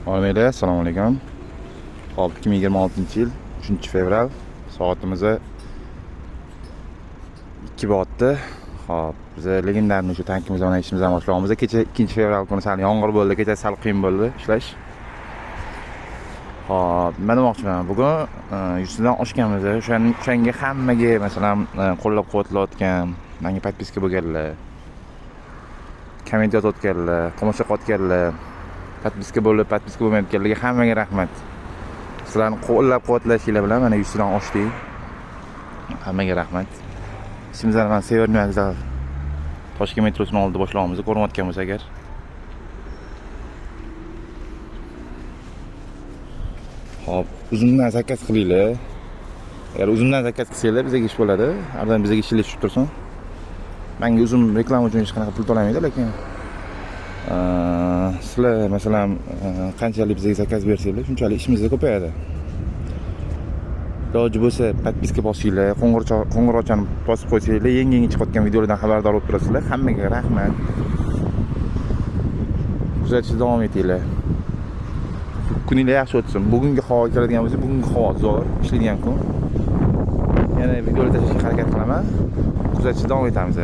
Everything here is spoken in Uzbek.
Olamide, assalomu alaykum. Hop, 2026-yil 3-fevral soatimiz 2 botdi. Hop, biz legendarniy shu tankimiz bilan ishimizni boshlaymiz. Kecha 2-fevral kuni sal yomg'ir bo'ldi, kecha sal qiyin bo'ldi ishlash. Hop, nima demoqchiman? Bugun 100 dan oshganmiz. O'shanga hammaga, masalan, qo'llab-quvvatlayotgan, menga podpiska bo'lganlar, komment yozayotganlar, tomosha qilayotganlar, podpiska bo'lmayotganlarga hammaga rahmat. Sizlarni qo'llab-quvvatlashinglar bilan mana 100 dan oshdik. Hammaga rahmat. İşimizden ben Severniy vokzal Toshkent metrosining oldida boshlaymiz. Ko'rmayotgan bo'lsa agar. Hop, uzundan zakaz qilinglar. Agar uzundan zakaz qilsanglar bizga ish bo'ladi. Ardan bizga ishlar tushib tursin. Menga uzun reklama uchun hech qanaqa pul to'lamaydi, lekin sizlar masalan qanchalik bizga zakaz bersanglar, shunchalik ishimiz ko'payadi. Iloji bo'lsa podpiska bosinglar, qo'ng'iroqchani bosib qo'ysanglar, yangi chiqayotgan videolardan xabardor bo'lib turasizlar. Hammaga rahmat. Kuzatishda davom etinglar. Kuninglar yaxshi o'tsin. Bugungi havo keladigan bo'lsa, bugungi havo zo'r, ishlaydigan kun. Yana videolar tashlashga harakat qilaman. Kuzatishda davom etamiz.